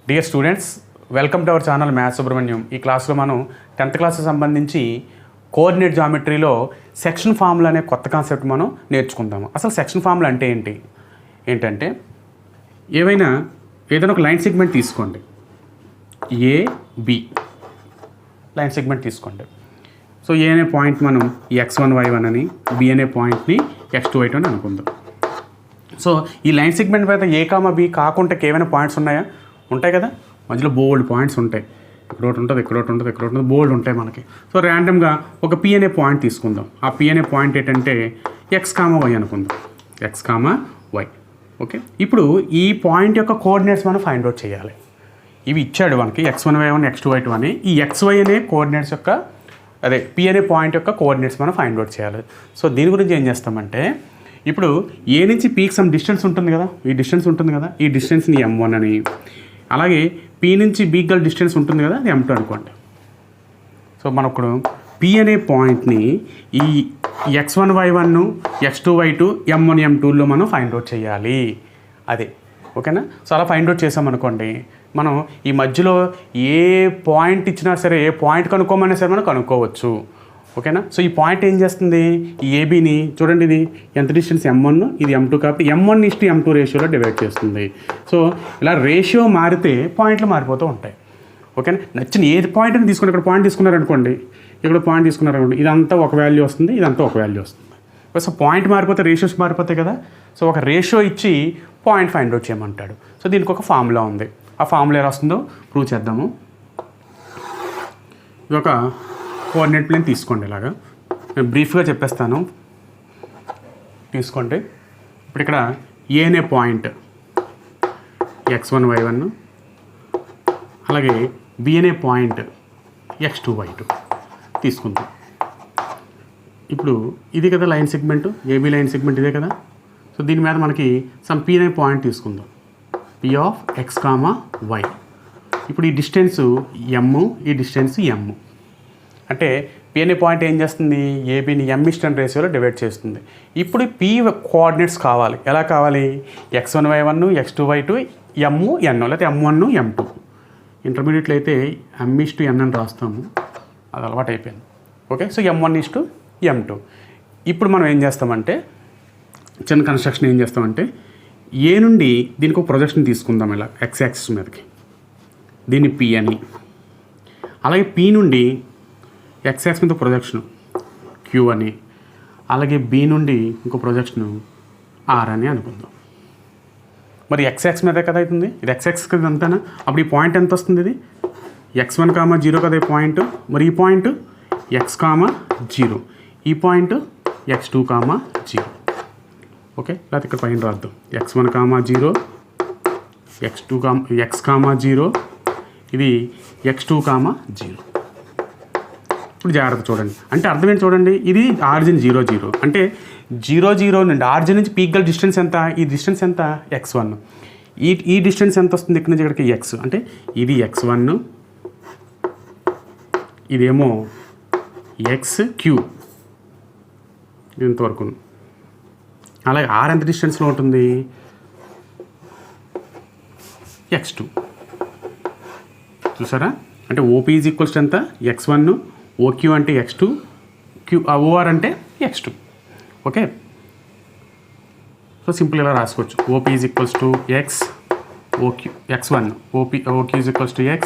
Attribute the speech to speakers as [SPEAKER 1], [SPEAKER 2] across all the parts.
[SPEAKER 1] Dear students, welcome to our channel maths Subrahmanyam. ఈ క్లాస్లో మనం 10th క్లాస్కి సంబంధించి కోఆర్డినేట్ జామెట్రీలో సెక్షన్ ఫార్ములా అనే కొత్త కాన్సెప్ట్ మనం నేర్చుకుందాము. అసలు సెక్షన్ ఫార్ములా అంటే ఏంటంటే ఏదైనా ఒక లైన్ సెగ్మెంట్ తీసుకోండి, ఏబి లైన్ సెగ్మెంట్ తీసుకోండి. సో ఏ అనే పాయింట్ మనం x1 y1 అని, బి అనే పాయింట్ని x2 y2 అని అనుకుందాం. సో ఈ లైన్ సెగ్మెంట్ మీద ఏ కామా బి కాకుండా ఏమైనా పాయింట్స్ ఉన్నాయా? ఉంటాయి కదా, మధ్యలో బోల్డ్ పాయింట్స్ ఉంటాయి. ఇక్కడ ఒకటి ఉంటుంది, ఇక్కడ ఒకటి ఉంటుంది, ఇక్కడ ఒకటి ఉంటుంది, బోల్డ్ ఉంటాయి మనకి. సో ర్యాండమ్గా ఒక పి అనే పాయింట్ తీసుకుందాం. ఆ పి అనే పాయింట్ ఏంటంటే x, y అనుకుందాం, x, y. ఓకే, ఇప్పుడు ఈ పాయింట్ యొక్క కోఆర్డినేట్స్ మనం ఫైండ్ అవుట్ చేయాలి. ఇవి ఇచ్చాడు మనకి x1 y1 x2 y2 అని. ఈ xy అనే కోఆర్డినేట్స్ యొక్క పి అనే పాయింట్ యొక్క కోఆర్డినేట్స్ మనం ఫైండ్ అవుట్ చేయాలి. సో దీని గురించి ఏం చేస్తామంటే, ఇప్పుడు ఏ నుంచి పీకి సమ్ డిస్టెన్స్ ఉంటుంది కదా, ఈ డిస్టెన్స్ ఉంటుంది కదా, ఈ డిస్టెన్స్ని m1 అని, అలాగే పీ నుంచి బీ గల డిస్టెన్స్ ఉంటుంది కదా, అది m2 అనుకోండి. సో మనం ఇప్పుడు పీ అనే పాయింట్ని ఈ x1 y1 x2 y2 m1 m2లో మనం ఫైండ్ అవుట్ చేయాలి. అదే ఓకేనా. సో అలా ఫైండ్ అవుట్ చేసామనుకోండి, మనం ఈ మధ్యలో ఏ పాయింట్ ఇచ్చినా సరే, ఏ పాయింట్ కనుక్కోమన్నా సరే మనం కనుక్కోవచ్చు. ఓకేనా. సో ఈ పాయింట్ ఏం చేస్తుంది, ఈ ఏబీని చూడండి, ఇది ఎంత డిస్టెన్స్ m1, ఇది m2 కాబట్టి m1:m2 రేషియోలో డివైడ్ చేస్తుంది. సో ఇలా రేషియో మారితే పాయింట్లు మారిపోతూ ఉంటాయి. ఓకేనా. నచ్చిన ఏది పాయింట్ అని తీసుకుని, ఇక్కడ పాయింట్ తీసుకున్నారనుకోండి, ఇక్కడ పాయింట్ తీసుకున్నారనుకోండి, ఇదంతా ఒక వాల్యూ వస్తుంది, ఇదంతా ఒక వాల్యూ వస్తుంది. సో పాయింట్ మారిపోతే రేషియోస్ మారిపోతాయి కదా. సో ఒక రేషియో ఇచ్చి పాయింట్ ఫైండ్ అవుట్ చేయమంటాడు. సో దీనికి ఒక ఫార్ములా ఉంది. ఆ ఫార్ములా ఎలా వస్తుందో ప్రూవ్ చేద్దాము. ఇది ఒక కోఆర్డినేట్ ప్లేన్ తీసుకోండి. ఇలాగా నేను బ్రీఫ్గా చెప్పేస్తాను, తీసుకోండి. ఇప్పుడు ఇక్కడ ఏ అనే పాయింట్ x1 y1, అలాగే బి అనే పాయింట్ x2 y2 తీసుకుందాం. ఇప్పుడు ఇది కదా line segment, AB line segment ఇదే కదా. సో దీని మీద మనకి సమ్ పీ అనే పాయింట్ తీసుకుందాం, పీ ఆఫ్ x, y. ఇప్పుడు ఈ డిస్టెన్స్ m, ఈ డిస్టెన్స్ m. అంటే పీ అనే పాయింట్ ఏం చేస్తుంది, ఏబీని m:1 రేషియోలో డివైడ్ చేస్తుంది. ఇప్పుడు పీ కోఆర్డినేట్స్ కావాలి. ఎలా కావాలి, x1 y1 x2 y2 m n, లేకపోతే m1 m2. ఇంటర్మీడియట్లో అయితే m:n అని రాస్తాము, అది అలవాటు అయిపోయింది. ఓకే. So m1:m2. ఇప్పుడు మనం ఏం చేస్తామంటే, చిన్న కన్స్ట్రక్షన్ ఏం చేస్తామంటే, ఏ నుండి దీనికి ఒక ప్రొజెక్షన్ తీసుకుందాం. ఇలా x యాక్సిస్ మీదకి, దీన్ని పి అని, అలాగే పి నుండి x యాక్సిస్ మీద ప్రొజెక్షన్ క్యూ అని, అలాగే బి నుండి ఇంకో ప్రొజెక్షన్ ఆర్ అని అనుకుందాం. మరి x యాక్సిస్ మీద కదా అవుతుంది, ఇది x యాక్సిస్ కదా అంతానా. అప్పుడు ఈ పాయింట్ ఎంత వస్తుంది, ఇది x1, 0 కదా ఈ పాయింట్. మరి ఈ పాయింట్ x, 0, ఈ పాయింట్ x2, 0. ఓకే, లేకపోతే ఇక్కడ పైన రాద్దాం, x1, 0, x2, x, 0, ఇది x2, 0. ఇప్పుడు జాగ్రత్త చూడండి, అంటే అర్థం ఏంటి చూడండి, ఇది ఆరిజిన్ 0, 0 అంటే 0, 0 నుండి ఆరిజిన్ నుంచి పీక్ గల డిస్టెన్స్ ఎంత, ఈ డిస్టెన్స్ ఎంత x1. ఈ డిస్టెన్స్ ఎంత వస్తుంది ఇక్కడ నుంచి ఇక్కడికి, x. అంటే ఇది x1, ఇదేమో x3 ఇంతవరకు. అలాగే ఆర్ ఎంత డిస్టెన్స్లో ఉంటుంది, x2. చూసారా, అంటే ఓపీ ఈజ్ ఈక్వల్స్ ఎంత, x1, ఓక్యూ అంటే x2, ఓఆర్ అంటే x2. ఓకే. సో సింపుల్ ఇలా రాసుకోవచ్చు, OP is equals to x, OQ x1, OQ is equals to x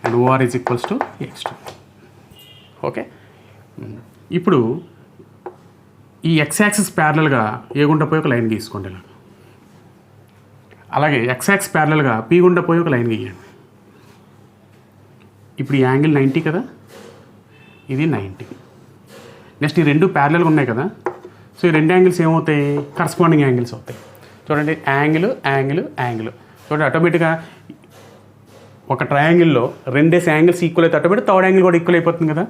[SPEAKER 1] and OR is equals to x2. Okay. ఇప్పుడు ఈ x axis ప్యారలల్గా ఏ గుండా పోయి ఒక లైన్ తీసుకోండి ఇలా, అలాగే x యాక్సిస్ ప్యారలల్గా పీ గుండా పోయి ఒక లైన్ గీయండి. ఇప్పుడు ఈ యాంగిల్ 90 కదా, ఇది 90. నెక్స్ట్ ఈ రెండు ప్యారలల్గా ఉన్నాయి కదా. సో ఈ రెండు యాంగిల్స్ ఏమవుతాయి, కరస్పాండింగ్ యాంగిల్స్ అవుతాయి. చూడండి, యాంగిల్ యాంగిల్ యాంగిల్. చూడండి, ఆటోమేటిక్గా ఒక ట్రయాంగిల్లో రెండేసి యాంగిల్స్ ఈక్వల్ అయితే ఆటోమేటిక్ థర్డ్ యాంగిల్ కూడా ఈక్వల్ అయిపోతుంది కదా.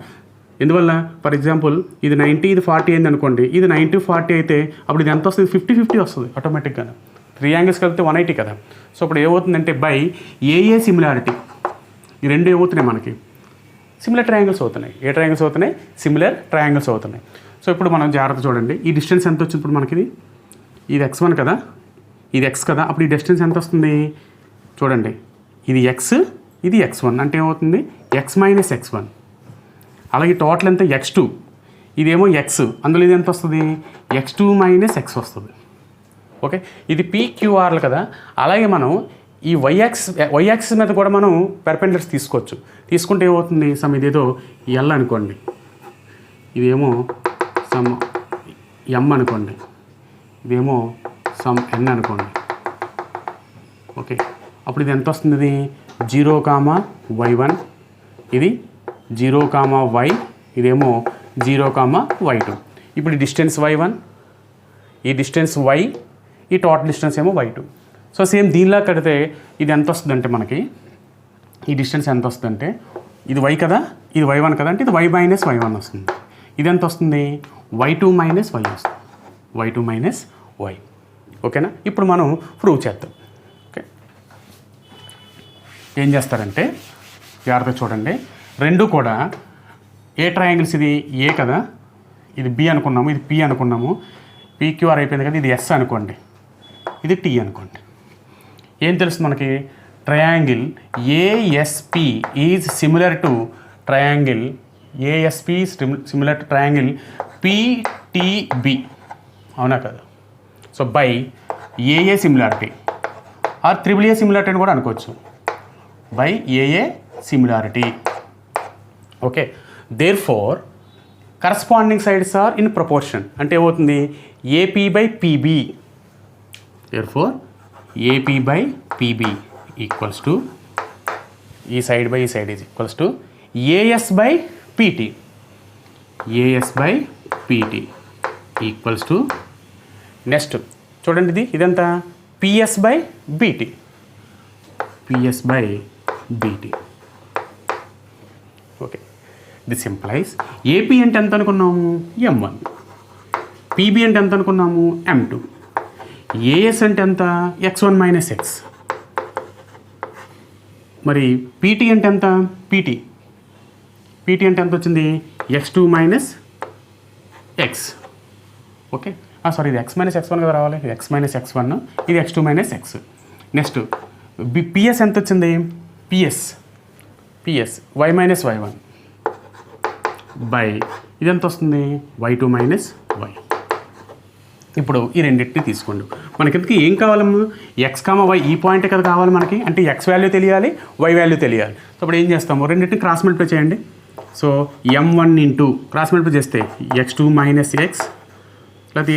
[SPEAKER 1] ఎందువల్ల, ఫర్ ఎగ్జాంపుల్ ఇది 90, ఇది 40 అయింది అనుకోండి, ఇది 90, 40 అయితే అప్పుడు ఇది ఎంత వస్తుంది, 50-50 వస్తుంది ఆటోమేటిక్గా. 3 యాంగిల్స్ కలిపితే 180 కదా. సో ఇప్పుడు ఏమవుతుందంటే బై ఏ సిమిలారిటీ, ఈ రెండు ఏమవుతున్నాయి మనకి, సిమిలర్ ట్రయాంగిల్స్ అవుతున్నాయి. ఏ ట్రయాంగిల్స్ అవుతున్నాయి, సిమిలర్ ట్రయాంగిల్స్ అవుతున్నాయి. సో ఇప్పుడు మనం జాగ్రత్త చూడండి, ఈ డిస్టెన్స్ ఎంత వచ్చింది ఇప్పుడు మనకి, ఇది x1 కదా, ఇది x కదా, అప్పుడు ఈ డిస్టెన్స్ ఎంత వస్తుంది చూడండి, ఇది ఎక్స్, ఇది x1 అంటే ఏమవుతుంది x మైనస్ x1. అలాగే టోటల్ ఎంత x2, ఇదేమో x, అందులో ఇది ఎంత వస్తుంది x2 మైనస్ x వస్తుంది. ఓకే, ఇది PQRలు కదా. అలాగే మనం ఈ వైయాక్సిస్ మీద కూడా మనం పెర్పెండిక్యులర్స్ తీసుకోవచ్చు. తీసుకుంటే ఏమవుతుంది సమ్ ఇదేదో ఎల్ అనుకోండి, ఇదేమో సమ్ ఎం అనుకోండి, ఇదేమో సమ్ ఎన్ అనుకోండి. ఓకే, అప్పుడు ఇది ఎంత వస్తుంది, ఇది 0, y1, ఇది 0, y, ఇదేమో 0, y2. ఇప్పుడు ఈ డిస్టెన్స్ y1, ఈ డిస్టెన్స్ y, ఈ టోటల్ డిస్టెన్స్ ఏమో y2. సో సేమ్ దీనిలా కడితే ఇది ఎంత వస్తుందంటే మనకి ఈ డిస్టెన్స్ ఎంత వస్తుందంటే ఇది y కదా, ఇది y1 కదా, అంటే ఇది y మైనస్ y1 వస్తుంది. ఇది ఎంత వస్తుంది y2 మైనస్ y వస్తుంది, y2 మైనస్ y. ఓకేనా, ఇప్పుడు మనం ప్రూవ్ చేద్దాం. ఓకే, ఏం చేస్తారంటే జాగ్రత్తగా చూడండి, రెండు కూడా ఏ ట్రయాంగిల్స్, ఇది ఏ కదా, ఇది బి అనుకున్నాము, ఇది పి అనుకున్నాము, PQR అయిపోయింది కదా, ఇది ఎస్ అనుకోండి, ఇది టీ అనుకోండి. ఏం తెలుస్తుంది మనకి, triangle ASP is similar to triangle ASP similar to triangle PTB, అవునా కదా. So by AA similarity or AAA similarity అని కూడా అనుకోవచ్చు, by AA similarity. Okay, therefore corresponding sides are in proportion, అంటే ఏమవుతుంది AP by PB, therefore AP by PB equals to ఈ side by ఈ side is equals to AS by PT, AS by PT equals to next చూడండి ఇదంతా PS by BT, PS by BT. Okay, this implies AP అంటే ఎంత అనుకున్నాము M1, PB అంటే ఎంత అనుకున్నాము M2, AS అంటే ఎంత x1 మైనస్ x, మరి PT అంటే ఎంత PT అంటే ఎంత వచ్చింది x2 minus x. Okay, sorry ఇది x మైనస్ x1 కదా రావాలి, x మైనస్ x1, ఇది x2 minus x. Next PS ఎంత వచ్చింది PS y minus y1 by ఇది ఎంత వస్తుంది y2 మైనస్ y. ఇప్పుడు ఈ రెండింటిని తీసుకోండి, మనకి ఏం కావాలమ్మా x, y, ఈ పాయింటే కదా కావాలి మనకి, అంటే x వాల్యూ తెలియాలి, y వాల్యూ తెలియాలి. సో ఇప్పుడు ఏం చేస్తాము, రెండింటిని క్రాస్ మల్టిప్లై చేయండి. So M1 into cross multiply చేస్తే x2 మైనస్ x, లేకపోతే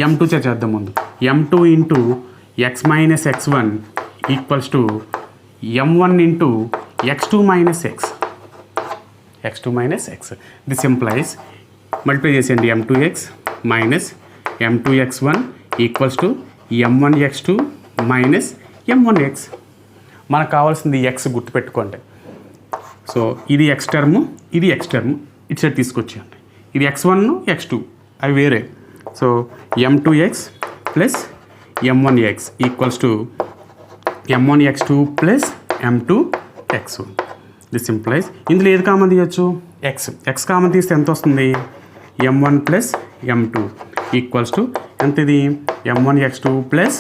[SPEAKER 1] M2 చేద్దాం ముందు, M2 into x minus x1 equals to M1 into x2 minus x, x2 minus x. This implies multiply చేసేయండి M2x minus M2x1 equals to M1x2 minus M1x. మనకు కావాల్సింది x గుర్తుపెట్టుకోండి. So ఇది x term, ఇది x term, ఇటు side తీసుకొచ్చేయండి. ఇది x1 x2 అవి వేరే. So M2x plus M1x equals to M1x2 plus M2x1. This implies ఇందులో ఏది కామన్ తీయచ్చు x కామన్ తీస్తే ఎంత వస్తుంది M1 plus M2 equals to ఎంత, ఇది M1x2 plus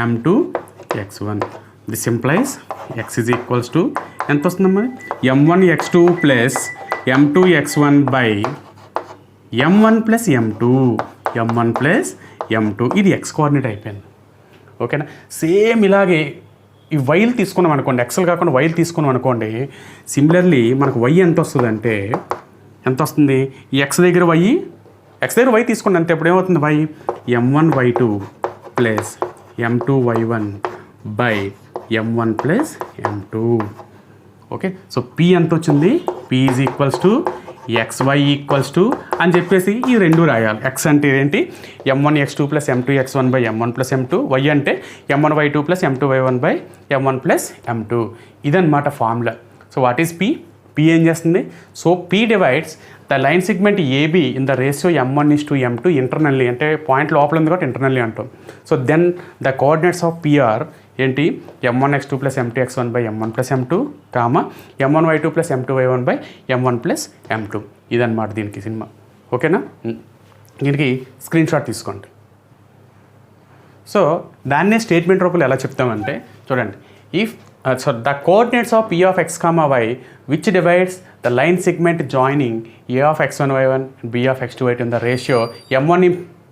[SPEAKER 1] M2x1. This implies x is equals to ఎంత వస్తుందమ్మా M1x2 plus M2x1 by M1 plus M1 plus M2. ఇది x కోఆర్డినేట్ అయిపోయింది. ఓకేనా, సేమ్ ఇలాగే ఈ వైల్ తీసుకున్నాం అనుకోండి, ఎక్సెల్ కాకుండా వైల్ తీసుకున్నాం అనుకోండి, సిమిలర్లీ మనకు y ఎంత వస్తుంది అంటే ఎంత వస్తుంది x దగ్గర y తీసుకోండి అంతే. ఇప్పుడు ఏమవుతుంది y M1 y2 plus M2 y1 by M1 plus M2. Okay, so P ఎంత వచ్చింది, P is equals to XY equals to అని చెప్పేసి ఈ రెండు రాయాలి. x అంటే ఏంటి M1x2 plus M2x1 by M1 plus M2, y అంటే M1y2 plus M2y1 by M1 plus M2. ఇదన్నమాట formula. So what is P ఏం చేస్తుంది, so P divides the line segment AB in the ratio M1:M2 internally, అంటే point లోపల ఉంది కాబట్టి internally అంటాం. So then the coordinates of PR ఏంటి M1x2 plus M2x1 by M1 plus M2 comma M1y2 plus M2y1 by M1 plus M2. ఇదన్నమాట దీనికి cinema. ఓకేనా, దీనికి స్క్రీన్ షాట్ తీసుకోండి. సో దాన్నే స్టేట్మెంట్ రూపంలో ఎలా చెప్తామంటే చూడండి, if so the coordinates of P of x comma y which divides the line segment joining A of x1 y1 and B of x2 y2 in the ratio m1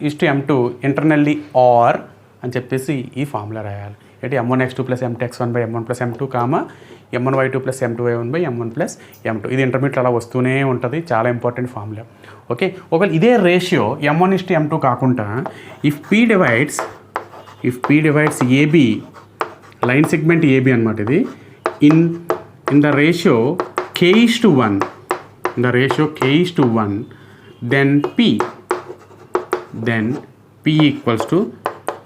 [SPEAKER 1] is to m2 internally or అని చెప్పేసి ఈ formula రాయాలి. ఏంటి m1 x2 plus m2 x1 by m1 plus m2 comma m1 y2 plus m2 y1 by m1 plus m2. ఇది intermediate అలా వస్తూనే ఉంటుంది, చాలా ఇంపార్టెంట్ ఫార్ములా. ఓకే, ఒకవేళ ఇదే ratio m1 is to m2 కాకుండా if p divides AB line segment AB అనమాట ఇది in the ratio k is to 1 then p equals to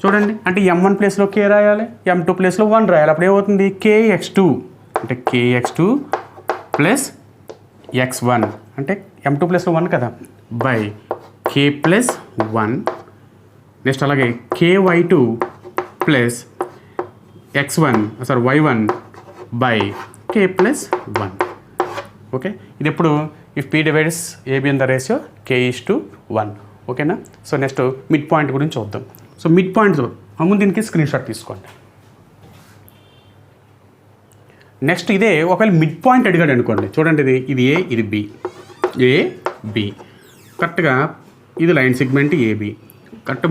[SPEAKER 1] చూడండి, అంటే m1 ప్లేస్లో k రాయాలి, m2 ప్లేస్లో 1 రాయాలి. అప్పుడు ఏమవుతుంది kx2 అంటే kx2 ప్లస్ x1 అంటే m2 ప్లేస్లో 1 కదా బై k ప్లస్ 1. నెక్స్ట్ అలాగే ky2 plus y1 by k plus 1. Okay, ఇది ఎప్పుడు if p divides AB in the ratio k is to 1. ఓకేనా. సో నెక్స్ట్ మిడ్ పాయింట్ గురించి చూద్దాం. సో మిడ్ పాయింట్ ముందు దీనికి స్క్రీన్ షాట్ తీసుకోండి. నెక్స్ట్ ఇదే ఒకవేళ మిడ్ పాయింట్ అడిగాడు అనుకోండి, చూడండి ఇది A ఇది B కరెక్ట్గా ఇది line segment AB correct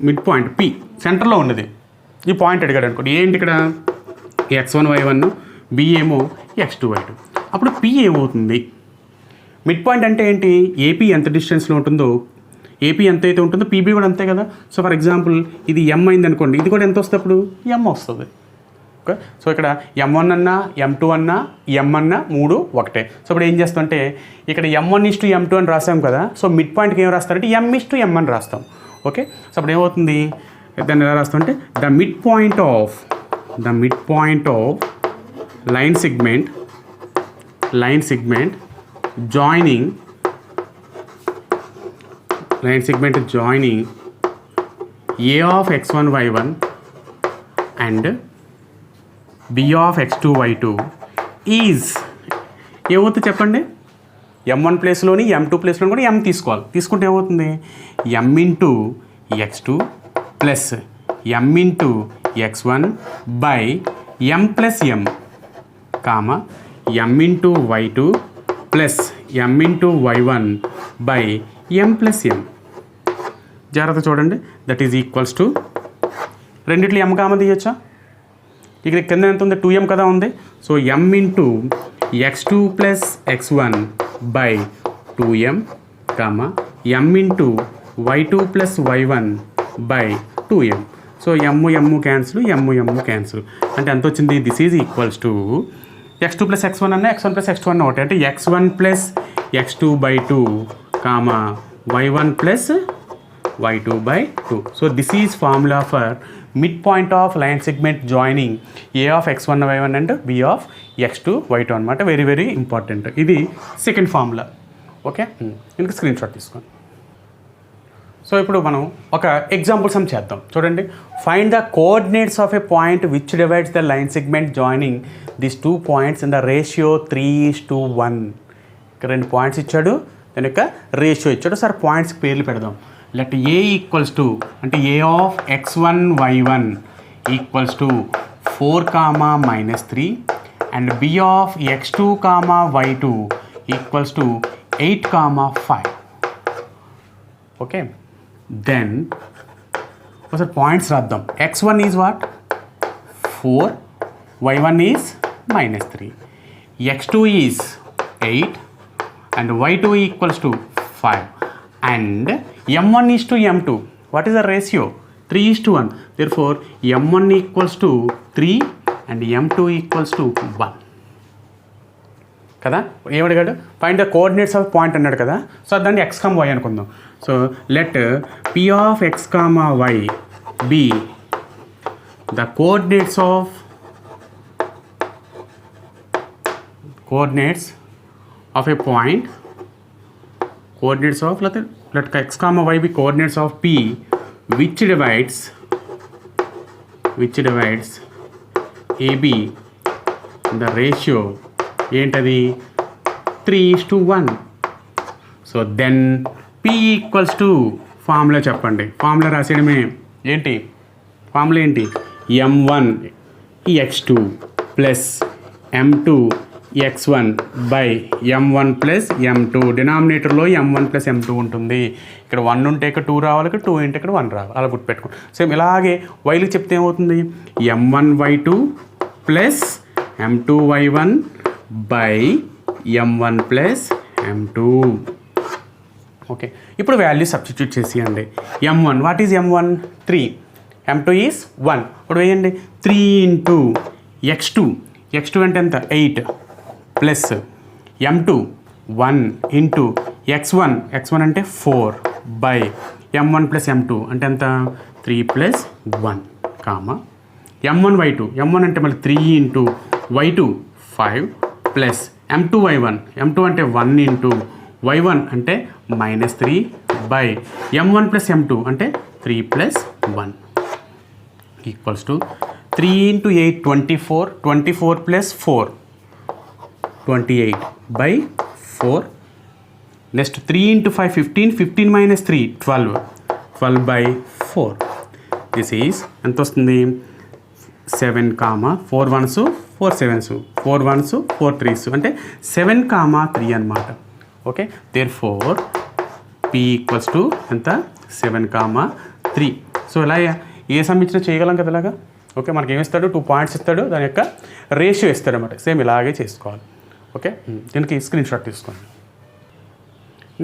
[SPEAKER 1] mid point P సెంటర్లో ఉన్నది ఈ పాయింట్ అడిగాడు అనుకోండి. ఏంటి ఇక్కడ x1 y1 B ఏమో x2 y2. అప్పుడు P ఏమవుతుంది? మిడ్ పాయింట్ అంటే ఏంటి? AP ఎంత డిస్టెన్స్లో ఉంటుందో AP ఎంత అయితే ఉంటుందో PB కూడా అంతే కదా. సో ఫర్ ఎగ్జాంపుల్ ఇది M అయింది అనుకోండి, ఇది కూడా ఎంత వస్తుంది అప్పుడు M వస్తుంది. ఓకే, సో ఇక్కడ M1 అన్నా M2 అన్నా M అన్నా 3 ఒకటే. సో ఇప్పుడు ఏం చేస్తామంటే ఇక్కడ M1 is to M2 అని రాసాం కదా. సో మిడ్ పాయింట్కి ఏం రాస్తారంటే M is to M అని రాస్తాం. ఓకే, సో అప్పుడు ఏమవుతుంది దాన్ని ఎలా రాస్తామంటే the mid point of line segment joining A of x1 y1 and B of x2 y2 is ఏమవుతుంది చెప్పండి. m1 ప్లేస్లోని m2 ప్లేస్లోని కూడా m తీసుకోవాలి. తీసుకుంటే ఏమవుతుంది m into x2 plus m into x1 by m plus m comma m into y2 plus m into y1 by m plus m. జాగ్రత్త చూడండి, that is equals to రెండిట్లు m comma తీయచ్చా? ఇక్కడ కింద ఎంత ఉంది 2m కదా ఉంది. So m into x2 plus x1 by 2m comma m into y2 plus y1 by 2m. So m cancel cancel అంటే ఎంత వచ్చింది? This is equals to x2 plus x1 అన్న x1 ప్లస్ x2 అన్న ఒకటి, అంటే x1 plus x2 by 2 comma y1 plus y2 by 2. So this is formula for mid point of line segment joining A of x1 y1 and B of x2 y2 అనమాట. Very very important. ఇది second formula. Okay, ఇందుకు screen shot తీసుకోండి. So ఇప్పుడు మనం ఒక example some చేద్దాం. చూడండి, find the coordinates of A point which divides the line segment joining this 2 points in the ratio 3:1. ఇక్కడ 2 పాయింట్స్ ఇచ్చాడు, దాని యొక్క రేషియో ఇచ్చాడు. సార్ పాయింట్స్కి పేర్లు పెడదాం. లెట్ A ఈక్వల్స్ టు అంటే A of x1 y1 equals to 4, and B of x2, y2 equals to 8, 5. Okay, then ఒకసారి పాయింట్స్ రాద్దాం. x1 is what 4, y1 is -3, x2 is 8 and y2 equals to 5 and m1 is to m2. What is the ratio? 3:1. Therefore m1 equals to 3 and m2 equals to 1 కదా. ఏమడిగాడు? Find the coordinates of point అన్నాడు కదా. So దాన్ని x, y అనుకుందాం. So let p of x, y be the coordinates of a point, coordinates of let x, y be coordinates of P which divides AB the ratio ఏంటది 3:1. So then P equals to formula చెప్పండి. Formula రాసేయడమే. ఏంటి formula? ఏంటి m1 x2 plus m2 x1 by m1 plus m2. డినామినేటర్లో m1 plus m2 ఉంటుంది. ఇక్కడ 1 ఉంటే ఇక్కడ 2 రావాలి, ఇక్కడ 2 ఉంటే ఇక్కడ 1 రావాలి. అలా గుర్తుపెట్టుకోండి. సేమ్ ఇలాగే వైకి చెప్తే ఏమవుతుంది, m1y2 plus m2y1 by m1 plus m2. Okay, ఇప్పుడు వాల్యూ సబ్స్టిట్యూట్ చేసేయండి. m1 what is m1? 3. m2 is 1. ఇప్పుడు వేయండి 3 ఇంటూ x2 అంటే ఎంత 8 ప్లస్ m2 1 ఇంటూ x1 అంటే 4 బై m1 ప్లస్ m2 అంటే ఎంత 3 ప్లస్ 1 కామా m1 అంటే మళ్ళీ 3 ఇంటూ y2 5 ప్లస్ m2 అంటే 1 ఇంటూ y1 అంటే -3 బై m1 ప్లస్ m2 అంటే 3 plus 1 equals to 3 into 8 24 plus 4 28 by 4. Next 3 into 5 15 minus 3 12 by 4. This is ఎంత వస్తుంది 7 comma 4 1s 4 7s 4 1s 4 3s అంటే 7 కామా 3 అనమాట. Okay, therefore P equals to ఎంత 7 comma 3. So ఇలా ఏ some ఇచ్చినా చేయగలం కదా ఇలాగా. ఓకే, మనకి ఏమి ఇస్తాడు 2 పాయింట్స్ ఇస్తాడు, దాని యొక్క రేషియో ఇస్తాడు అనమాట. సేమ్ ఇలాగే చేసుకోవాలి. ఓకే, దీనికి స్క్రీన్ షాట్ తీసుకోండి.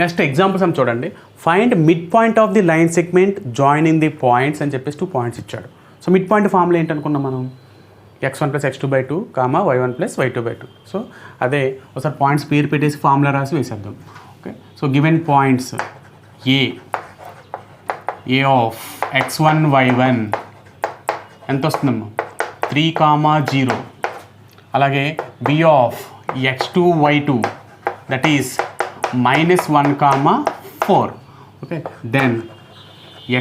[SPEAKER 1] నెక్స్ట్ ఎగ్జాంపుల్స్ అని చూడండి. Find mid point of the line segment joining the points అని చెప్పేసి 2 పాయింట్స్ ఇచ్చాడు. సో మిడ్ పాయింట్ ఫార్ములా ఏంటనుకున్నాం మనం, x1 plus x2/2 comma y1 plus y2/2. So అదే ఒకసారి పాయింట్స్ పేరు పెట్టేసి ఫార్ములా రాసి వేసేద్దాం. Okay, so given points A of x1 y1 ఎంత వస్తుందమ్మా 3, 0. అలాగే b of x2 y2 that is -1, 4. Okay, then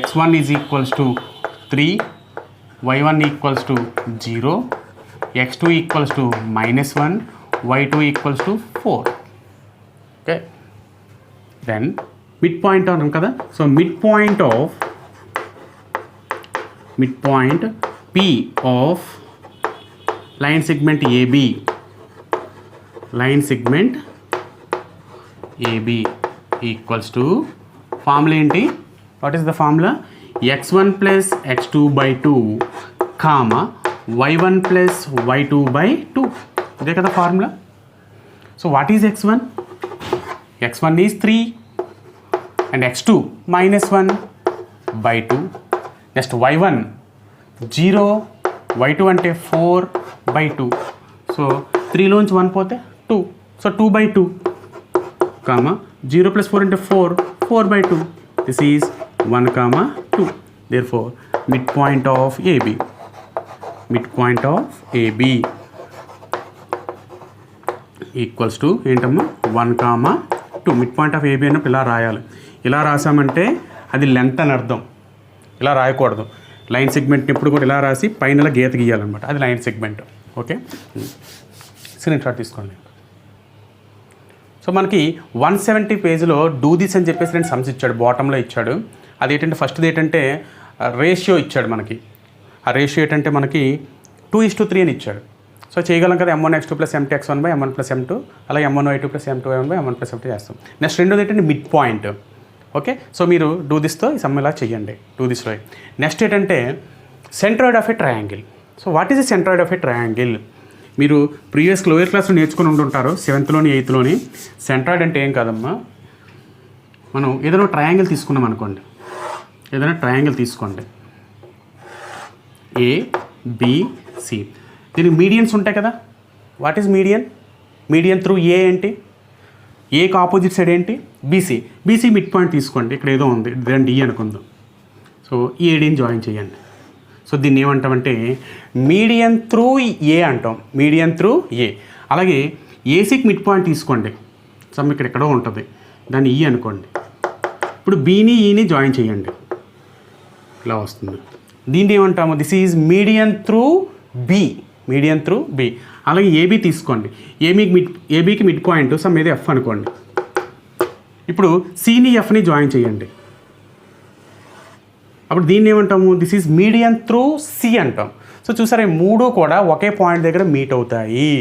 [SPEAKER 1] x1 is equals to 3, y1 equals to 0, x2 equals to -1, y2 equals to 4. Okay, then mid point అన్నాం కదా. So mid point P of line segment AB equals to formula ఏంటి, what is the formula x1 plus x2/2 comma y1 plus y2/2. ఇదే కదా formula. So what is x1 is 3 and x2 -1/2. Next y1 0, y2 అంటే 4/2. So 3లోంచి 1 పోతే 2, so 2/2 comma 0 plus 4 అంటే 4/2. This is 1, 2. Therefore midpoint of AB equals to ఏంటమ్మా 1, 2. Mid point of AB అన్నప్పుడు ఇలా రాయాలి. ఇలా రాసామంటే అది లెంత్ అని అర్థం. ఇలా రాయకూడదు. లైన్ సెగ్మెంట్ని ఎప్పుడు కూడా ఇలా రాసి పైన గీత గీయాలన్నమాట, అది line segment. Okay, screen shot తీసుకోండి. సో మనకి 170 పేజీలో డూ దిస్ అని చెప్పేసి 2 సమ్స్ ఇచ్చాడు, బాటంలో ఇచ్చాడు. అదేంటంటే ఫస్ట్ది ఏంటంటే రేషియో ఇచ్చాడు మనకి. ఆ రేషియో ఏంటంటే మనకి 2:3 అని ఇచ్చాడు. సో చేయగలం కదా m1 x2 plus m2 x1 by m1 plus m2, అలాగే m1 y2 plus m2 y1 by m1 plus m2 చేస్తాం. నెక్స్ట్ రెండోది ఏంటంటే మిడ్ పాయింట్. ఓకే, సో మీరు డూ దిస్తో ఈ సమ్ ఇలా చేయండి, డూ దిస్లో. నెక్స్ట్ ఏంటంటే centroid of a triangle. So what is the centroid of a triangle? మీరు ప్రీవియస్ లోయర్ క్లాస్లో నేర్చుకుని ఉంటుంటారు, 7th, 8th. సెంట్రాయిడ్ అంటే ఏం కాదమ్మా, మనం ఏదైనా ట్రయాంగిల్ తీసుకున్నాం అనుకోండి, ABC. దీనికి మీడియన్స్ ఉంటాయి కదా. What is median through a ఏంటి, ఏకి ఆపోజిట్ సైడ్ ఏంటి బీసీ మిడ్ పాయింట్ తీసుకోండి. ఇక్కడ ఏదో ఉంది, దాన్ని డి అనుకుందాం. సో ఈ ఏడీని జాయిన్ చేయండి. సో దీన్ని ఏమంటామంటే మీడియన్ త్రూ ఏ అంటాం, అలాగే ఏసీకి మిడ్ పాయింట్ తీసుకోండి. సమ్ ఇక్కడ ఎక్కడో ఉంటుంది, దాన్ని ఈ అనుకోండి. ఇప్పుడు బీని ఈని జాయిన్ చేయండి, ఇలా వస్తుంది. దీన్ని ఏమంటాము, this is median through B. అలాగే ఏబీ తీసుకోండి, ఏబీకి మిడ్ పాయింట్ సమ్ ఏదో ఎఫ్ అనుకోండి. ఇప్పుడు సిని ఎఫ్ని జాయిన్ చేయండి. అప్పుడు దీన్ని ఏమంటాము, this is median through C అంటాం. సో చూసారా ఈ మూడు కూడా ఒకే పాయింట్ దగ్గర మీట్ అవుతాయి.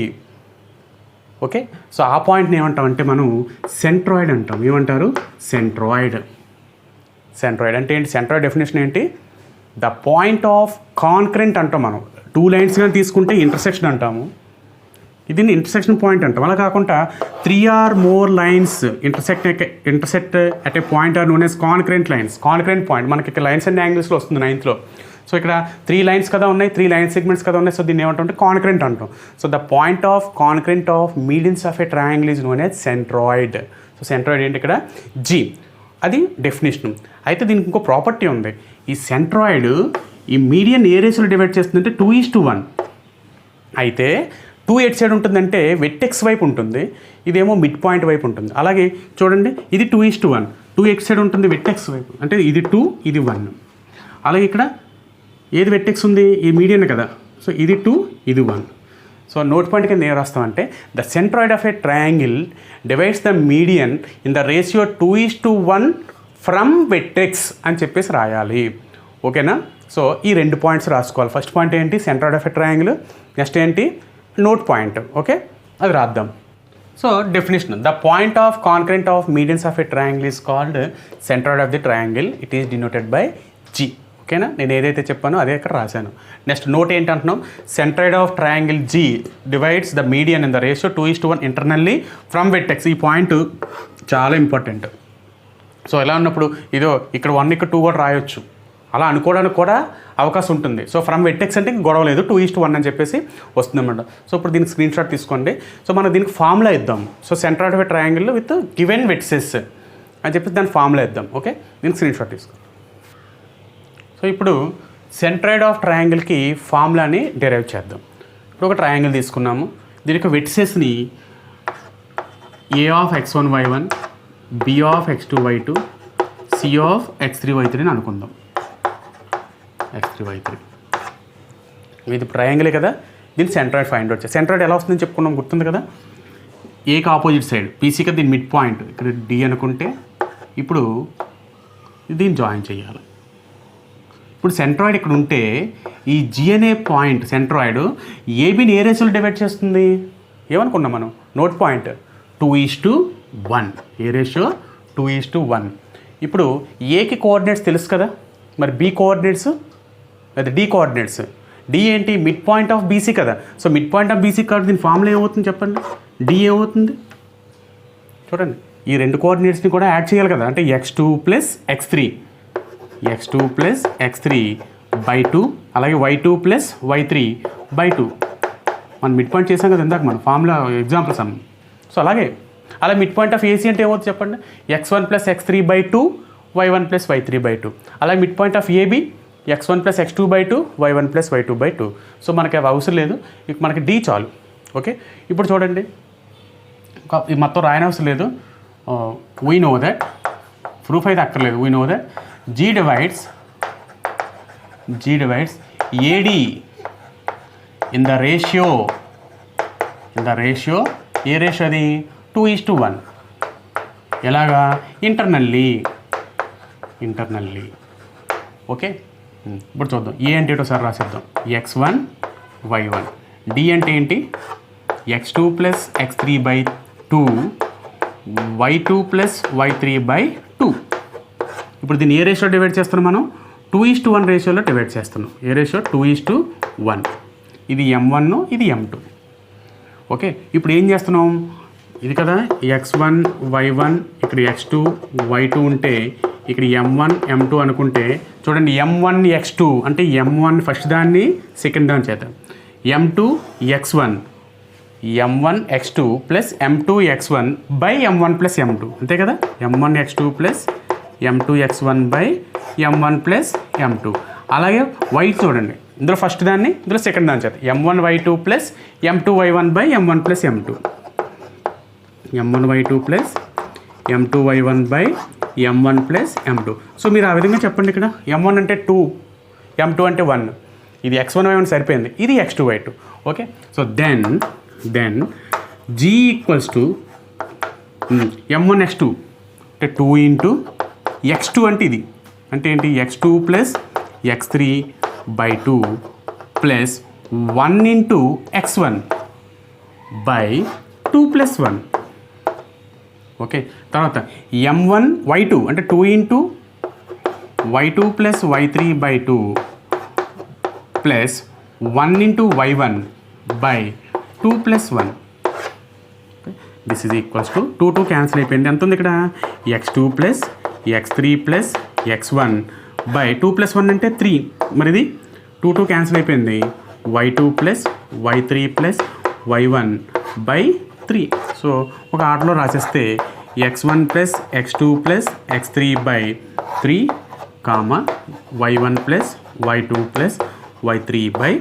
[SPEAKER 1] ఓకే, సో ఆ పాయింట్ని ఏమంటాం అంటే మనం సెంట్రాయిడ్ అంటాం. ఏమంటారు? సెంట్రాయిడ్. సెంట్రాయిడ్ అంటే ఏంటి? సెంట్రాయిడ్ డెఫినేషన్ ఏంటి? ద పాయింట్ ఆఫ్ కాన్కరెంట్ అంటాం మనం. 2 లైన్స్ కానీ తీసుకుంటే ఇంటర్సెక్షన్ అంటాము, ఇది ఇంటర్సెక్షన్ పాయింట్ అంటాం. అలా కాకుండా 3 or more lines intersect at a point are known as concurrent lines. Concurrent point మనకి ఇక్కడ లైన్స్ అండ్ యాంగిల్స్లో వస్తుంది 9th. సో ఇక్కడ 3 లైన్స్ కదా ఉన్నాయి, 3 లైన్ సెగ్మెంట్స్ కదా ఉన్నాయి. సో దీన్ని ఏమంటాం? కాన్కరెంట్ అంటాం. So the point of concurrent of medians of a triangle is known as centroid. So centroid ఏంటి ఇక్కడ? జీ. అది డెఫినేషన్. అయితే దీనికి ఇంకో ప్రాపర్టీ ఉంది. ఈ సెంట్రాయిడ్ ఈ మీడియన్ ఏ రేషియోలో డివైడ్ చేస్తుందంటే 2:1. అయితే 2 ఎట్ సైడ్ ఉంటుందంటే వెట్టెక్స్ వైపు ఉంటుంది, ఇదేమో మిడ్ పాయింట్ వైపు ఉంటుంది. అలాగే చూడండి, ఇది 2:1. 2 ఎట్ సైడ్ ఉంటుంది వెట్టెక్స్ వైపు, అంటే ఇది 2, ఇది 1. అలాగే ఇక్కడ ఏది వెట్టెక్స్ ఉంది? ఈ మీడియన్ కదా. సో ఇది 2, ఇది 1. సో నోట్ పాయింట్ కింద ఏం రాస్తామంటే the centroid of a triangle divides the median in the ratio 2:1 from vertex అని చెప్పేసి రాయాలి. ఓకేనా? సో ఈ 2 పాయింట్స్ రాసుకోవాలి. ఫస్ట్ పాయింట్ ఏంటి? Centroid of a triangle. Next ఏంటి? Note point. ఓకే, అది రాద్దాం. So definition: the point of concurrent of medians of a triangle is called centroid of the triangle. It is denoted by G. ఓకేనా? నేను ఏదైతే చెప్పానో అదే ఇక్కడ రాశాను. నెక్స్ట్ నోట్ ఏంటంటున్నాం? Centroid of triangle G divides the median in the ratio 2:1 internally from vertex. ఈ point చాలా ఇంపార్టెంట్. సో ఎలా ఉన్నప్పుడు ఇదో ఇక్కడ 1 ఇక్కడ 2 కూడా రాయొచ్చు, అలా అనుకోవడానికి కూడా అవకాశం ఉంటుంది. సో ఫ్రమ్ వెట్టెక్స్ అంటే గొడవ లేదు, 2:1 అని చెప్పేసి వస్తుందన్నమాట. సో ఇప్పుడు దీనికి స్క్రీన్ షాట్ తీసుకోండి. సో మనం దీనికి ఫార్ములా ఇద్దాం. So centroid of a triangle with given vertices అని చెప్పేసి దాని ఫార్ములా ఇద్దాం. ఓకే, దీనికి స్క్రీన్ షాట్ తీసుకోండి. సో ఇప్పుడు సెంట్రాయిడ్ ఆఫ్ ట్రయాంగిల్కి ఫార్ములాని డెరైవ్ చేద్దాం. ఇప్పుడు ఒక ట్రయాంగిల్ తీసుకున్నాము, దీనికి వెట్సెస్ని a of x1 y1, b of x2 y2, c of x3 y3 అని అనుకుందాం. x3 y3 ఇది ట్రయాంగిలే కదా. దీని సెంట్రాయిడ్ ఫైండ్ అవుట్ చేయాలి. సెంట్రాయిడ్ ఎలా వస్తుందని చెప్పుకున్నాం, గుర్తుంది కదా. ఏకి ఆపోజిట్ సైడ్ పీసీ కదా దీని మిడ్ పాయింట్, ఇక్కడ డి అనుకుంటే ఇప్పుడు దీన్ని జాయిన్ చేయాలి. ఇప్పుడు సెంట్రాయిడ్ ఇక్కడ ఉంటే ఈ జి అనే పాయింట్ సెంట్రాయిడ్ ఏబీని ఏ రేషియోలో డివైడ్ చేస్తుంది? ఏమనుకున్నాం మనం? Note point 2:1. ఏ రేషియో? 2:1. ఇప్పుడు ఏకి కోఆర్డినేట్స్ తెలుసు కదా, మరి బి కోఆర్డినేట్స్ లేదా డి కోఆర్డినేట్స్. డి ఏంటి? మిడ్ పాయింట్ ఆఫ్ బీసీ కదా. So mid point of BC కాబట్టి దీని ఫార్ములా ఏమవుతుంది చెప్పండి? డి ఏమవుతుంది చూడండి. ఈ 2 కోఆర్డినేట్స్ని కూడా యాడ్ చేయాలి కదా, అంటే x2 + x3, x2 + x3/2, అలాగే y2 + y3/2. మనం మిడ్ పాయింట్ చేసాం కదా ఇందాక మనం ఫార్ములా ఎగ్జాంపుల్ సమ్. సో అలాగే అలా మిడ్ పాయింట్ ఆఫ్ ఏసీ అంటే ఏమవుతుంది చెప్పండి? x1 + x3/2, y1 + y3/2. అలాగే mid point of AB x1 + x2/2, y1 + y2/2. So మనకి అవి అవసరం లేదు, ఇక మనకి డి చాలు. ఓకే, ఇప్పుడు చూడండి, ఇది మొత్తం రాయని అవసరం లేదు. వీ నో దట్, ప్రూఫ్ అయితే అక్కర్లేదు. We know that G divides AD in the ratio A ratio అది? 2:1. ఎలాగా? ఇంటర్నల్లీ. ఓకే, ఇప్పుడు చూద్దాం. ఏ అంటే ఏంటో సార్ రాసేద్దాం. x1 y1. డి అంటే ఏంటి? x2 + x3/2, y2 + y3/2. ఇప్పుడు దీన్ని ఏ రేషియో డివైడ్ చేస్తున్నాం మనం? 2:1 రేషియోలో డివైడ్ చేస్తున్నాం. ఏ రేషియో? 2:1. ఇది m1, ఇది m2. ఓకే, ఇప్పుడు ఏం చేస్తున్నాం? ఇది కదా x1 y1, ఇక్కడ x2 y2 ఉంటే ఇక్కడ m1 m2 అనుకుంటే చూడండి, m1 x2 అంటే m1 ఫస్ట్ దాన్ని సెకండ్ దాని చేద్దాం. m2 x1, m1 x2 + m2 x1 / m1 + m2, అంతే కదా. m1 x2 + m2 x1/m1 + m2. అలాగే y చూడండి, ఇందులో ఫస్ట్ దాన్ని ఇందులో సెకండ్ దాని చేత m1 y2 + m2 y1/m1 + m2, m1 y2 + m2 y1/m1 + m2. So మీరు ఆ విధంగా చెప్పండి. ఇక్కడ m1 అంటే 2, m2 అంటే 1. ఇది x1 y1 సరిపోయింది, ఇది x2 y2. Okay, so then g = m1 x2 అంటే 2 × x2 అంటే ఇది అంటే ఏంటి? x2 + x3/2 plus 1 into x1 by 2 plus 1. Okay, తర్వాత m1 y2 అంటే 2 into y2 plus y3 by 2 plus 1 into y1 by 2 plus 1. This is equals to 2 cancel అయిపోయింది. ఎంత ఉంది ఇక్కడ? x2 plus x3 plus x1 by 2 plus 1 అంటే 3. మరి ఇది 2 cancel అయిపోయింది. y2 plus y3 plus y1 by 3. So ఒక ఆటలో రాసేస్తే x1 plus x2 plus x3 by 3 comma y1 plus y2 plus y3 by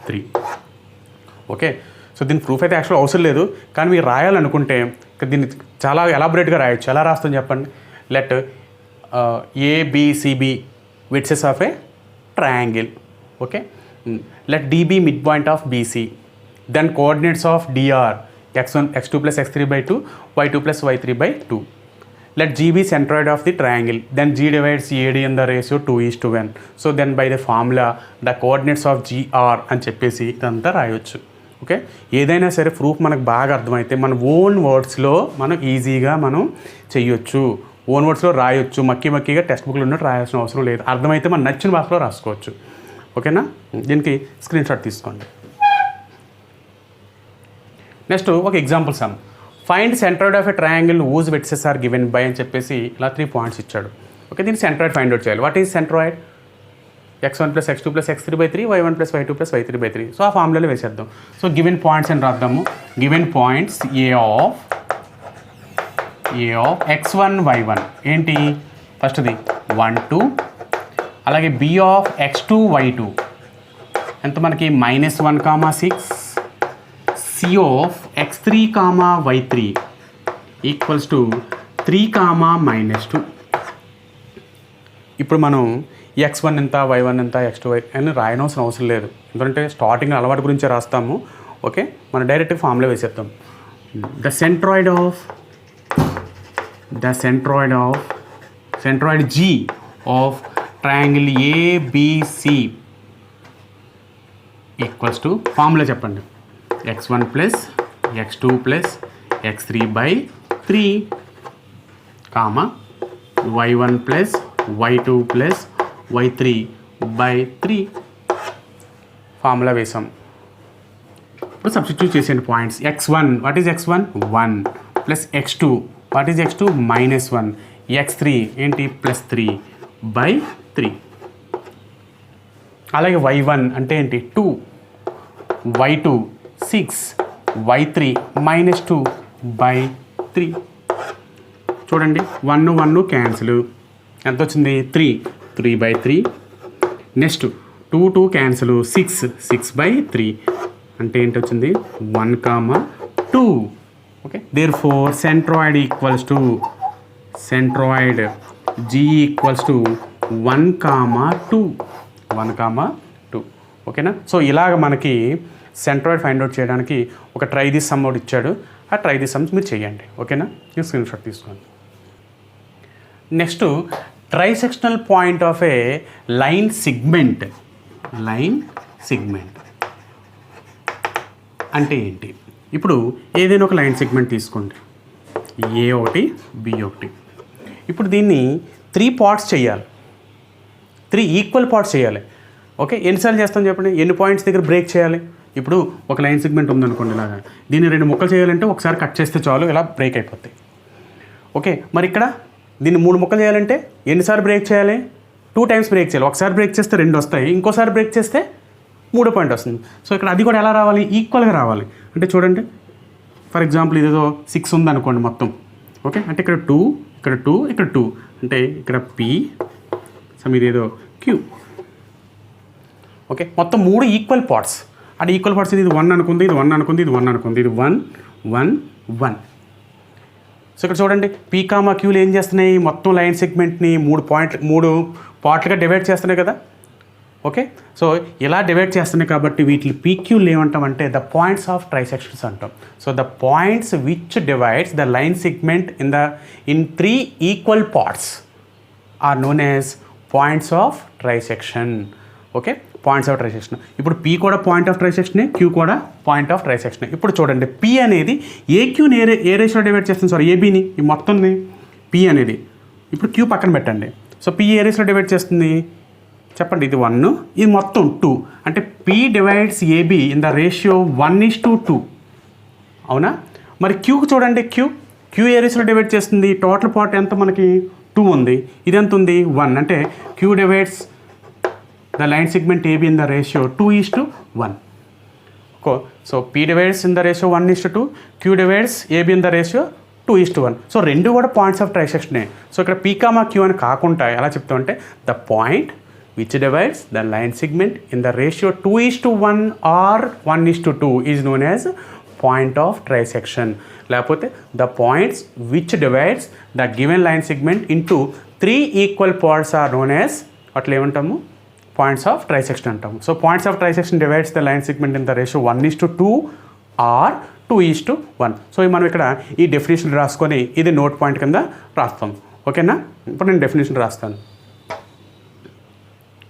[SPEAKER 1] 3. Okay, so దీని ప్రూఫ్ అయితే actual అవసరం లేదు, కానీ మీరు రాయాలనుకుంటే దీన్ని చాలా ఎలాబొరేట్గా రాయొచ్చు. ఎలా రాస్తాం చెప్పండి? Let ABCB vertices of a triangle. Okay, let DB mid point of BC, then coordinates of DR x1 x2 plus x3 by 2 y2 plus y3 by 2. Let G be centroid of the triangle, then G divides AD in the ratio 2:1. So then by the formula the coordinates of GR అని చెప్పేసి ఇదంతా రాయొచ్చు. Okay, ఏదైనా సరే proof మనకు బాగా అర్థమైతే మన ఓన్ వర్డ్స్లో మనం ఈజీగా మనం చెయ్యొచ్చు, ఓన్ వర్డ్స్లో రాయొచ్చు. మక్కిగా టెక్స్ట్ బుక్లో ఉన్నట్టు రాయాల్సిన అవసరం లేదు. అర్థమైతే మన నచ్చిన భాషలో రాసుకోవచ్చు. ఓకేనా? దీనికి స్క్రీన్ షాట్ తీసుకోండి. నెక్స్ట్ ఒక example sum. Find centroid of a triangle whose vertices are given by అని చెప్పేసి ఇలా 3 పాయింట్స్ ఇచ్చాడు. ఓకే, దీన్ని సెంట్రాయిడ్ ఫైండ్ అవుట్ చేయాలి. What is centroid? x1 plus x2 plus x3 by 3 y1 plus y2 plus y3 by 3. So ఆ ఫార్ములాలో వేసేద్దాం. So given points అని రాద్దాము. Given points A of x1 y1 ఏంటి? ఫస్ట్ది 1 2, అలాగే b ఆఫ్ x2 y2 ఎంత మనకి -1, 6. C of x3, y3 equals to 3, -2. ఇప్పుడు మనం x1 ఎంత, y1 ఎంత, x2 అని రాయనవసరం అవసరం లేదు, ఎందుకంటే స్టార్టింగ్ అలవాటు గురించే రాస్తాము. ఓకే, మనం డైరెక్ట్ ఫార్ములా వేసేద్దాం. The centroid G of triangle ABC equals to formula చెప్పండి. x1 plus x2 plus x3 by 3 comma y1 plus y2 plus y3 by 3. Formula వేసాం. ఇప్పుడు సబ్స్టిట్యూట్ చేసేయండి points. x1 what is x1? 1 plus x2 what is x2? -1. x3 ఏంటి? +3 by 3. అలాగే y1 అంటే ఏంటి? 2, y2 6, y3 -2 by 3. చూడండి 1 1 cancel, ఎంత వచ్చింది? 3 బై 3. నెక్స్ట్ 2 క్యాన్సిల్, 6 బై 3 అంటే ఏంటి వచ్చింది? 1, 2. Okay, therefore centroid equals to centroid G equals to 1, 2. ఓకేనా? సో ఇలాగ మనకి సెంట్రాయిడ్ ఫైండ్ అవుట్ చేయడానికి ఒక ట్రై దిస్ సమ్ అవుట్ ఇచ్చాడు. ఆ ట్రై దిస్ సమ్స్ మీరు చేయండి. ఓకేనా? ఈ స్క్రీన్ షాట్ తీసుకోండి. Next trisectional point of A line segment అంటే ఏంటి? ఇప్పుడు ఏదైనా ఒక లైన్ సెగ్మెంట్ తీసుకోండి, ఏ ఒకటి బి ఒకటి. ఇప్పుడు దీన్ని 3 పార్ట్స్ చేయాలి, 3 ఈక్వల్ పార్ట్స్ చేయాలి. ఓకే, ఎన్నిసార్లు చేస్తాం చెప్పండి? ఎన్ని పాయింట్స్ దగ్గర బ్రేక్ చేయాలి? ఇప్పుడు ఒక లైన్ సెగ్మెంట్ ఉందనుకోండి, ఇలాగా దీన్ని 2 ముక్కలు చేయాలంటే ఒకసారి కట్ చేస్తే చాలు, ఇలా బ్రేక్ అయిపోతాయి. ఓకే, మరి ఇక్కడ దీన్ని 3 ముక్కలు చేయాలంటే ఎన్నిసార్లు బ్రేక్ చేయాలి? 2 టైమ్స్ బ్రేక్ చేయాలి. ఒకసారి బ్రేక్ చేస్తే 2 వస్తాయి, ఇంకోసారి బ్రేక్ చేస్తే 3 పాయింట్ వస్తుంది. సో ఇక్కడ అది కూడా ఎలా రావాలి? ఈక్వల్గా రావాలి. అంటే చూడండి, ఫర్ ఎగ్జాంపుల్ ఇదేదో 6 ఉందనుకోండి మొత్తం. ఓకే, అంటే ఇక్కడ 2, ఇక్కడ 2, ఇక్కడ 2, అంటే ఇక్కడ P, సమ్ ఇదేదో Q. ఓకే, మొత్తం 3 ఈక్వల్ పార్ట్స్. అంటే ఈక్వల్ పార్ట్స్ ఇది 1 అనుకుంది, ఇది 1 అనుకుంది, ఇది 1 అనుకుంది, ఇది 1 1 1. సో ఇక్కడ చూడండి, P, Qలు ఏం చేస్తున్నాయి? మొత్తం లైన్ సెగ్మెంట్ని 3 పార్ట్లుగా డివైడ్ చేస్తున్నాయి కదా. ఓకే, సో ఇలా డివైడ్ చేస్తున్నాయి కాబట్టి వీటిని PQలు ఏమంటామంటే ద పాయింట్స్ ఆఫ్ ట్రైసెక్షన్స్ అంటాం. So the points which divides the line segment in 3 equal parts are known as points of trisection. Okay, points of trisection. ఇప్పుడు పీ కూడా పాయింట్ ఆఫ్ ట్రైసెక్షనే, Q కూడా పాయింట్ ఆఫ్ ట్రైసెక్షనే. ఇప్పుడు చూడండి P అనేది ఏక్యూని ఏ రేషియోలో డివైడ్ చేస్తుంది, సారీ ఏబీని, ఈ మొత్తంని పీ అనేది. ఇప్పుడు క్యూ పక్కన పెట్టండి. సో పీ ఏ రేషియోలో డివైడ్ చేస్తుంది చెప్పండి, ఇది 1, ఇది మొత్తం 2. అంటే P divides AB in the ratio 1:2. అవునా? మరి క్యూకి చూడండి, క్యూ ఏ రేషియోలో డివైడ్ చేస్తుంది, టోటల్ పార్ట్ ఎంత మనకి 2 ఉంది, ఇది ఎంత ఉంది 1. అంటే queue divides the line segment AB in the ratio 2:1. So P divides in the ratio 1:2, Q divides AB in the ratio 2:1. So రెండు కూడా పాయింట్స్ ఆఫ్ ట్రైసెక్షనే. సో ఇక్కడ P, Q అని కాకుండా ఎలా చెప్తామంటే the point which divides the line segment in the ratio 2:1 or 1:2 is known as point of trisection. లేకపోతే the points which divides the given line segment into 3 equal parts are known as అట్లా ఏమంటాము, points of trisection అంటాము. So points of trisection divides the line segment in the ratio 1:2 are 2:1. So మనం ఇక్కడ ఈ definition రాసుకొని ఇది note point కింద రాస్తాం. ఓకేనా? ఇప్పుడు నేను డెఫినేషన్ రాస్తాను.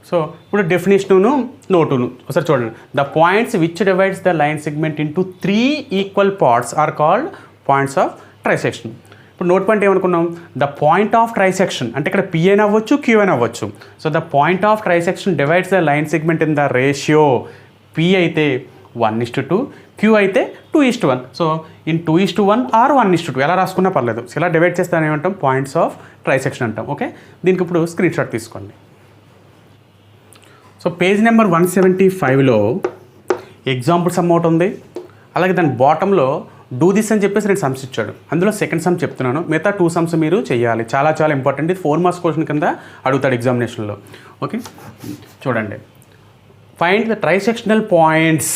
[SPEAKER 1] సో ఇప్పుడు డెఫినేషను నోటును ఒకసారి చూడండి. The points which divides the line segment into 3 equal parts are called points of trisection. ఇప్పుడు నోట్ పాయింట్ ఏమనుకున్నాం, ద పాయింట్ ఆఫ్ ట్రైసెక్షన్ అంటే ఇక్కడ పీ అయినా అవ్వచ్చు, క్యూ అయినా అవ్వచ్చు. So the point of trisection divides the line segment in the ratio P అయితే 1:2, queue అయితే 2:1. సో ఇన్ 2:1 ఆర్ 1:2 ఎలా రాసుకున్నా పర్లేదు. సో ఇలా డివైడ్ చేస్తే ఏమంటాం, పాయింట్స్ ఆఫ్ ట్రైసెక్షన్ అంటాం. ఓకే, దీనికి ఇప్పుడు స్క్రీన్ షాట్ తీసుకోండి. సో పేజ్ నెంబర్ 175లో ఎగ్జాంపుల్ సమ్ అవుట్ ఉంది. అలాగే దాని బాటంలో డూ దిస్ అని చెప్పేసి 2 సమ్స్ ఇచ్చాడు. అందులో సెకండ్ సమ్ చెప్తున్నాను, మిగతా 2 సమ్స్ మీరు చేయాలి. చాలా చాలా ఇంపార్టెంట్. ఇది 4 మార్క్స్ క్వశ్చన్ కింద అడుగుతాడు ఎగ్జామినేషన్లో. ఓకే, చూడండి. ఫైండ్ ద ట్రైసెక్షనల్ పాయింట్స్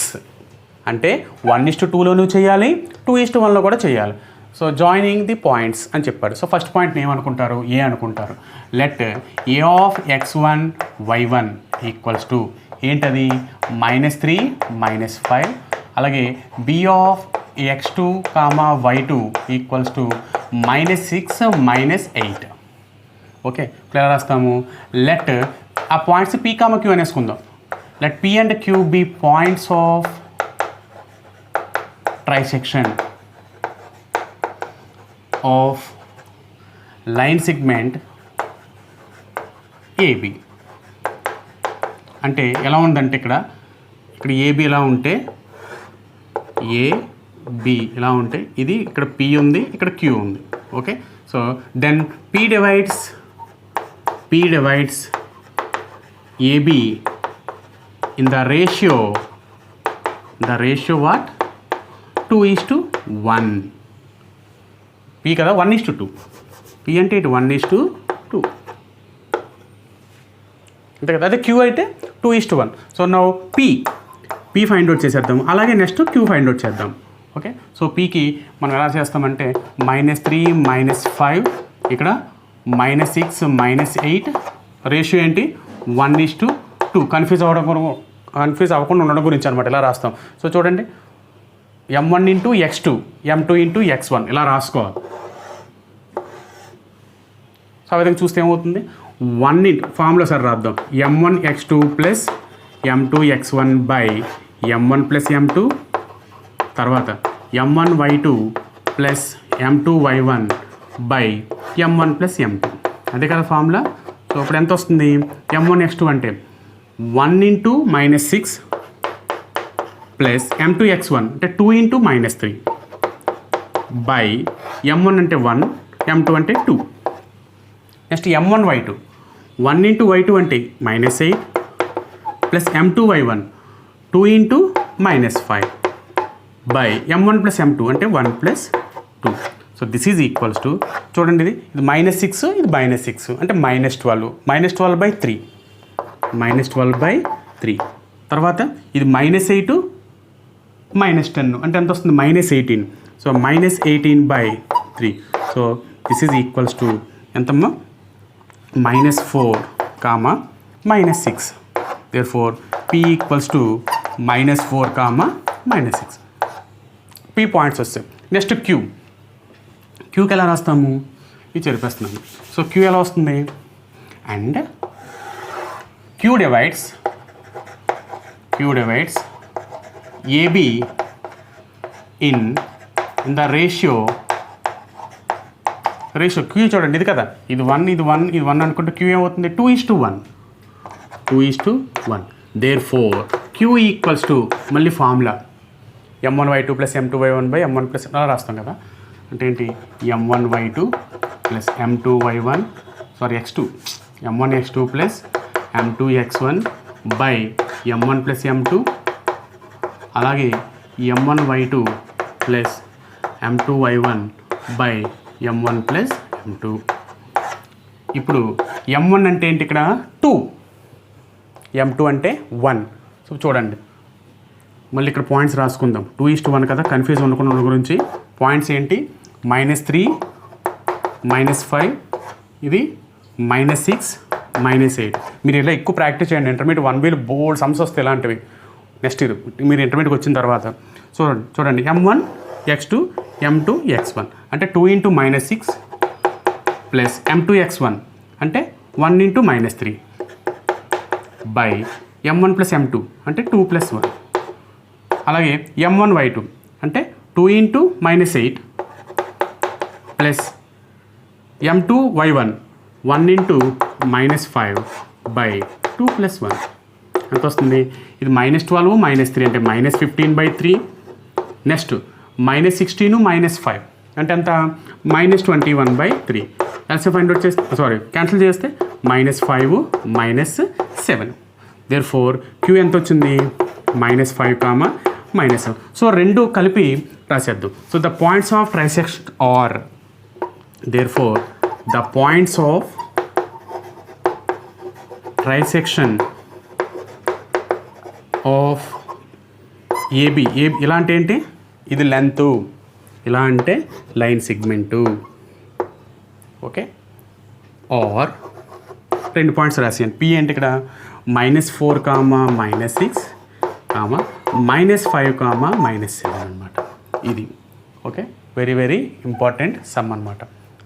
[SPEAKER 1] అంటే 1:2లోనూ చేయాలి, 2:1లో కూడా చేయాలి. సో జాయినింగ్ ది పాయింట్స్ అని చెప్పాడు. సో ఫస్ట్ పాయింట్ని ఏమనుకుంటారు, ఏ అనుకుంటారు. Let A of x1 y1 equals to ఏంటది -3 -5. అలాగే B of x2, y2 equals to -6 -8. Okay, ఇప్పుడు ఎలా రాస్తాము, లెట్ ఆ పాయింట్స్ పీ, క్యూ అనేసుకుందాం. Let P and Q be points of trisection of line segment AB. అంటే ఎలా ఉందంటే ఇక్కడ ఏబి ఎలా ఉంటే బి ఇలా ఉంటే ఇది ఇక్కడ పీ ఉంది, ఇక్కడ క్యూ ఉంది. Okay, so then P divides AB in the ratio what 2:1. P కదా 1:2, పీ అంటే ఇటు 1:2 అంతే కదా. అదే క్యూ అయితే 2:1. So now P find out చేసేద్దాం. అలాగే నెక్స్ట్ క్యూ ఫైండ్ అవుట్ చేద్దాం. ఓకే, సో పీకి మనం ఎలా చేస్తామంటే -3 -5, ఇక్కడ -6 -8. రేషియో ఏంటి 1:2. కన్ఫ్యూజ్ అవ్వకుండా ఉండడం గురించి అనమాట. ఇలా రాస్తాం. సో చూడండి, m1 × x2, m2 × x1 ఇలా రాసుకోవాలి. సో ఆ విధంగా చూస్తే ఏమవుతుంది, 1 ఫామ్లో సార్ రాద్దాం. m1 x2 + m2 x1 / m1 + m2, తర్వాత m1 y2 + m2 y1 / m1 + m2. అదే కదా ఫార్ములా. సో ఇప్పుడు ఎంత వస్తుంది, m1 x2 అంటే 1 × -6 + m2 x1 అంటే 2 × -3 / m1 అంటే 1, m2 అంటే 2. నెక్స్ట్ m1 y2, 1 × y2 అంటే -8 + m2 y1 2 × -5 / m1 + m2 అంటే 1 + 2. So this is equals to చూడండి, ఇది -6, ఇది -6 అంటే -12, -12/3 -12/3. తర్వాత ఇది -8 -10 అంటే ఎంత వస్తుంది, -18. So -18/3. So this is equals to ఎంతమ్మా, -4, -6. therefore p equals to -4, -6. p points వస్తాయి. నెక్స్ట్ క్యూకి ఎలా రాస్తాము, ఇది చెరిపేస్తున్నాము. సో క్యూ ఎలా వస్తుంది, and queue divides Q divides AB in the ratio Q చూడండి ఇది కదా, ఇది 1 అనుకుంటే Q ఏమవుతుంది 2:1. 2:1. Therefore Q ఈక్వల్స్ టు మళ్ళీ ఫార్ములా m1y2 + m2y1 m1 + అలా రాస్తాం కదా, అంటే ఏంటి m1y2 + m2y1 x2 m1x2 + m2x1 m1 + m2, అలాగే m1y2 + m2y1 m1 + m2. ఇప్పుడు m1 అంటే ఏంటి ఇక్కడ 2, m2 అంటే 1. సో చూడండి మళ్ళీ ఇక్కడ పాయింట్స్ రాసుకుందాం. 2:1 కదా, కన్ఫ్యూజ్ అనుకున్న గురించి. పాయింట్స్ ఏంటి -3 -5, ఇది -6 -8. మీరు ఇలా ఎక్కువ ప్రాక్టీస్ చేయండి. ఇంటర్మీడియట్ 1Bలో బోల్డ్ సమ్స్ వస్తాయి ఇలాంటివి నెక్స్ట్ ఇయర్ మీరు ఇంటర్మీడియట్కి వచ్చిన తర్వాత. చూడండి m1 x2 m2 x1 అంటే 2 × -6 + m2 x1 అంటే 1 × -3 m1 + m2 అంటే 2 + 1. అలాగే m1y2 అంటే 2 × -8 + m2y1 1 × -5 2 + 1 ఎంత వస్తుంది? ఇది -12 -3 అంటే -15/3. నెక్స్ట్ -16 -5 అంటే ఎంత -21/3. ఎల్సిఎం ఫైండ్ అవుట్ చేస్తే క్యాన్సిల్ చేస్తే -5 -7. దేర్ఫోర్ Q ఎంత వచ్చింది -5, -7. సో రెండు కలిపి రాసేద్దాం. So the points of trisection are therefore the points of trisection of AB ఇలా అంటే ఏంటి, ఇది లెంత్, ఇలా అంటే లైన్ సెగ్మెంటు. ఓకే, ఆర్ రెండు పాయింట్స్ రాసాను. P ఏంటి ఇక్కడ -4, -6, -5, -7 అనమాట. ఇది okay, very very important some అనమాట.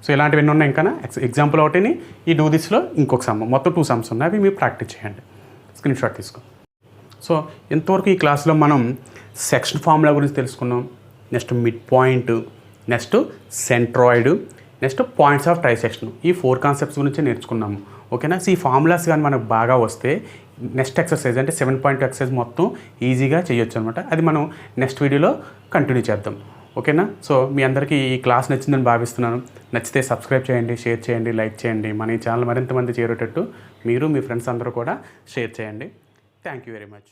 [SPEAKER 1] సో ఇలాంటివి ఎన్ని ఉన్నాయి ఇంకా ఎగ్జాంపుల్ ఒకటిని ఈ డూ దిస్లో ఇంకొక సమ్, మొత్తం 2 సమ్స్ ఉన్నాయి. అవి మీరు ప్రాక్టీస్ చేయండి, స్క్రీన్ షాట్ తీసుకో. సో ఇంతవరకు ఈ క్లాస్లో మనం సెక్షన్ ఫార్ములా గురించి తెలుసుకున్నాం. Next mid point, next centroid, next points of trisection. ఈ 4 కాన్సెప్ట్స్ గురించి నేర్చుకున్నాము. ఓకేనా? సో ఈ ఫార్ములాస్ కానీ మనకు బాగా వస్తే నెక్స్ట్ ఎక్సర్సైజ్ అంటే 7.2 ఎక్సర్సైజ్ మొత్తం ఈజీగా చేయొచ్చు అనమాట. అది మనం నెక్స్ట్ వీడియోలో కంటిన్యూ చేద్దాం. ఓకేనా? సో మీ అందరికీ ఈ క్లాస్ నచ్చిందని భావిస్తున్నాను. నచ్చితే సబ్స్క్రైబ్ చేయండి, షేర్ చేయండి, లైక్ చేయండి. మన ఈ ఛానల్ మరింత మంది చేరేటట్టు మీరు మీ ఫ్రెండ్స్ అందరూ కూడా షేర్ చేయండి. Thank you very much.